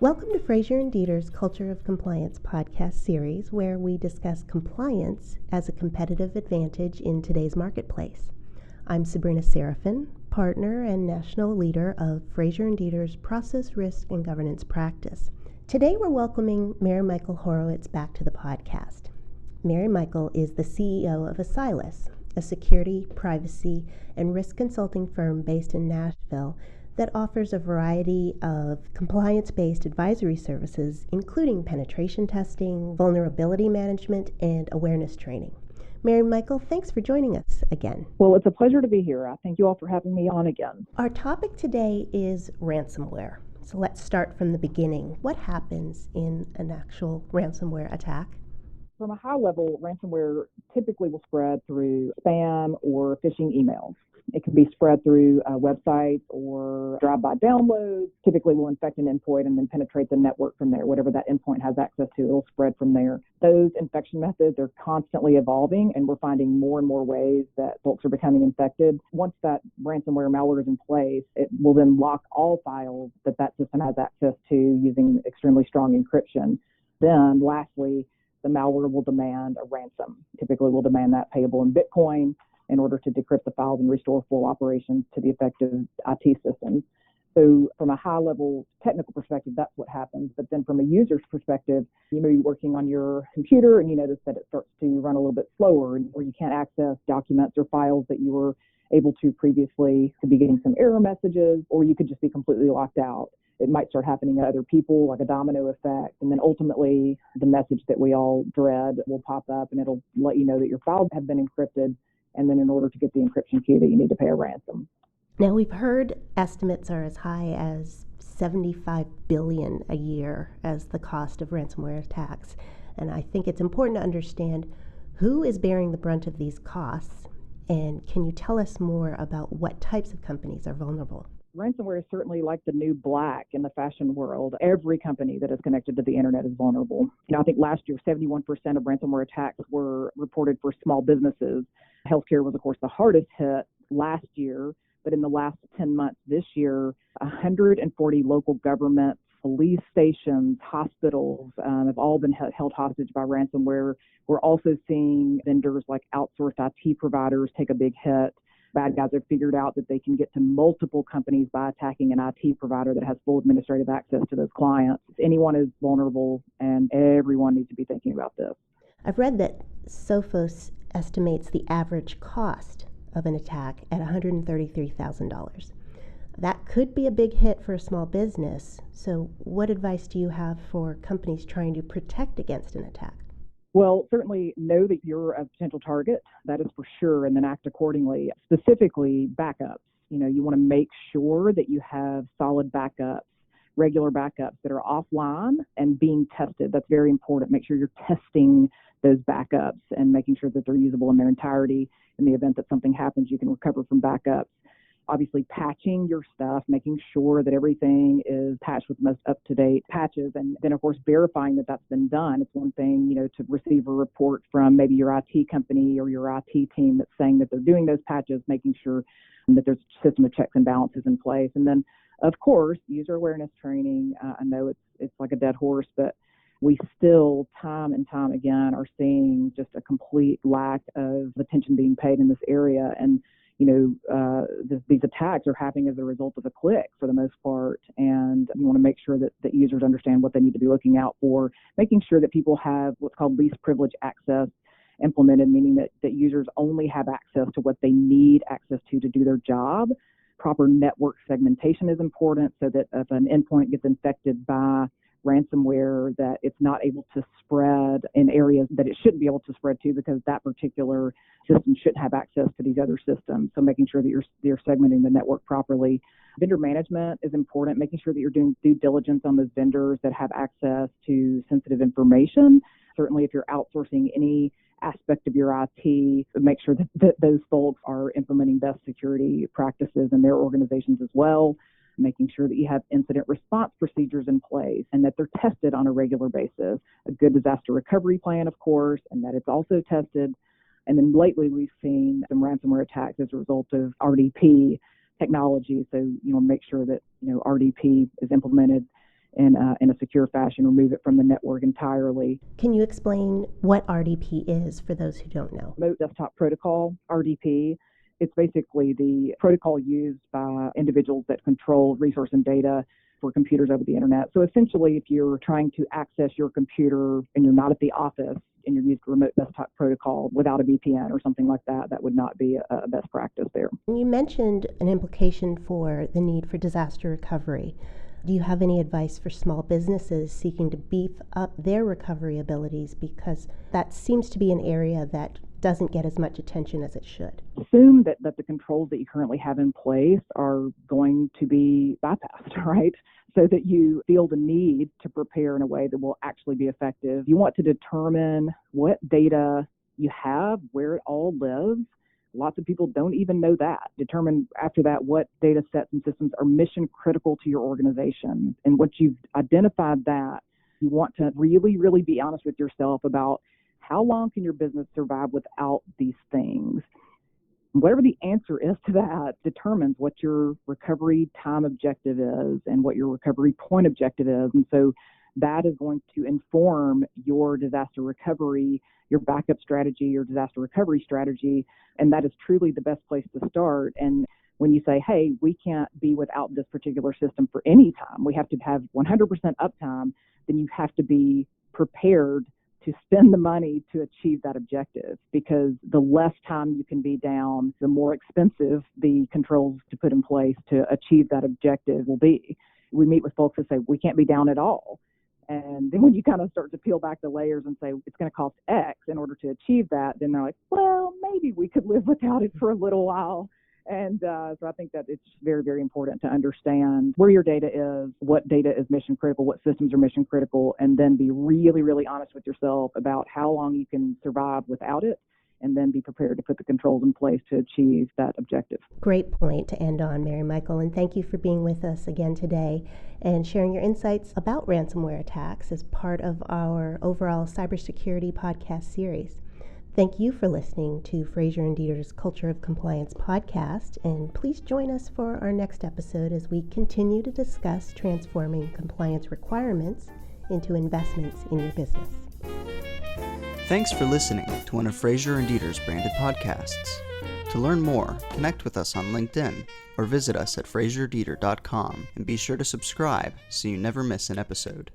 Welcome to Fraser and Dieter's Culture of Compliance podcast series, where we discuss compliance as a competitive advantage in today's marketplace. I'm Sabrina Serafin, partner and national leader of Fraser and Dieter's Process, Risk, and Governance practice. Today we're welcoming Mary-Michael Horowitz back to the podcast. Mary-Michael is the CEO of Asylas, a security, privacy, and risk consulting firm based in Nashville that offers a variety of compliance-based advisory services, including penetration testing, vulnerability management, and awareness training. Mary-Michael, thanks for joining us again. Well, it's a pleasure to be here. I thank you all for having me on again. Our topic today is ransomware. So let's start from the beginning. What happens in an actual ransomware attack? From a high level, ransomware typically will spread through spam or phishing emails. It can be spread through websites or drive-by downloads. Typically will infect an endpoint and then penetrate the network from there. Whatever that endpoint has access to, it'll spread from there. Those infection methods are constantly evolving, and we're finding more and more ways that folks are becoming infected. Once that ransomware malware is in place, it will then lock all files that system has access to using extremely strong encryption. Then, lastly, the malware will demand a ransom. Typically will demand that payable in Bitcoin in order to decrypt the files and restore full operations to the affected IT systems. So from a high-level technical perspective, that's what happens. But then from a user's perspective, you may be working on your computer and you notice that it starts to run a little bit slower, or you can't access documents or files that you were able to previously. Could be getting some error messages, or you could just be completely locked out. It might start happening to other people, like a domino effect. And then ultimately, the message that we all dread will pop up, and it'll let you know that your files have been encrypted. And then in order to get the encryption key, that you need to pay a ransom. Now, we've heard estimates are as high as $75 billion a year as the cost of ransomware attacks. And I think it's important to understand who is bearing the brunt of these costs. And can you tell us more about what types of companies are vulnerable? Ransomware is certainly like the new black in the fashion world. Every company that is connected to the internet is vulnerable. I think last year, 71% of ransomware attacks were reported for small businesses. Healthcare was, of course, the hardest hit last year, but in the last 10 months this year, 140 local governments, police stations, hospitals have all been held hostage by ransomware. We're also seeing vendors like outsourced IT providers take a big hit. Bad guys have figured out that they can get to multiple companies by attacking an IT provider that has full administrative access to those clients. Anyone is vulnerable, and everyone needs to be thinking about this. I've read that Sophos estimates the average cost of an attack at $133,000. That could be a big hit for a small business. So what advice do you have for companies trying to protect against an attack? Well, certainly know that you're a potential target, that is for sure, and then act accordingly. Specifically, backups. You want to make sure that you have solid backups, regular backups that are offline and being tested. That's very important. Make sure you're testing those backups and making sure that they're usable in their entirety. In the event that something happens, you can recover from backups. Obviously, patching your stuff, making sure that everything is patched with the most up-to-date patches, and then, of course, verifying that that's been done. It's one thing, to receive a report from maybe your IT company or your IT team that's saying that they're doing those patches, making sure that there's a system of checks and balances in place. And then, of course, user awareness training. I know it's like a dead horse, but we still, time and time again, are seeing just a complete lack of attention being paid in this area. And these attacks are happening as a result of a click for the most part, and you want to make sure that users understand what they need to be looking out for, making sure that people have what's called least privilege access implemented, meaning that users only have access to what they need access to do their job. Proper network segmentation is important so that if an endpoint gets infected by ransomware, that it's not able to spread in areas that it shouldn't be able to spread to, because that particular system shouldn't have access to these other systems. So making sure that you're segmenting the network properly. Vendor management is important, making sure that you're doing due diligence on those vendors that have access to sensitive information. Certainly, if you're outsourcing any aspect of your IT, make sure that those folks are implementing best security practices in their organizations as well. Making sure that you have incident response procedures in place and that they're tested on a regular basis. A good disaster recovery plan, of course, and that it's also tested. And then lately we've seen some ransomware attacks as a result of RDP technology. So, make sure that, RDP is implemented in a secure fashion, remove it from the network entirely. Can you explain what RDP is for those who don't know? Remote Desktop Protocol, RDP, it's basically the protocol used by individuals that control resource and data for computers over the internet. So essentially, if you're trying to access your computer and you're not at the office and you're using Remote Desktop Protocol without a VPN or something like that, that would not be a best practice there. You mentioned an implication for the need for disaster recovery. Do you have any advice for small businesses seeking to beef up their recovery abilities? Because that seems to be an area that doesn't get as much attention as it should. Assume that the controls that you currently have in place are going to be bypassed, right? So that you feel the need to prepare in a way that will actually be effective. You want to determine what data you have, where it all lives. Lots of people don't even know that. Determine after that what data sets and systems are mission critical to your organization. And once you've identified that, you want to really, really be honest with yourself about how long can your business survive without these things. Whatever the answer is to that determines what your recovery time objective is and what your recovery point objective is. And so that is going to inform your disaster recovery, your backup strategy, your disaster recovery strategy. And that is truly the best place to start. And when you say, hey, we can't be without this particular system for any time, we have to have 100% uptime, then you have to be prepared to spend the money to achieve that objective, because the less time you can be down, the more expensive the controls to put in place to achieve that objective will be. We meet with folks that say, we can't be down at all. And then when you kind of start to peel back the layers and say, it's going to cost X in order to achieve that, then they're like, well, maybe we could live without it for a little while. And so I think that it's very, very important to understand where your data is, what data is mission critical, what systems are mission critical, and then be really, really honest with yourself about how long you can survive without it, and then be prepared to put the controls in place to achieve that objective. Great point to end on, Mary-Michael, and thank you for being with us again today and sharing your insights about ransomware attacks as part of our overall cybersecurity podcast series. Thank you for listening to Fraser and Dieter's Culture of Compliance podcast, and please join us for our next episode as we continue to discuss transforming compliance requirements into investments in your business. Thanks for listening to one of Fraser and Dieter's branded podcasts. To learn more, connect with us on LinkedIn or visit us at fraserdieter.com, and be sure to subscribe so you never miss an episode.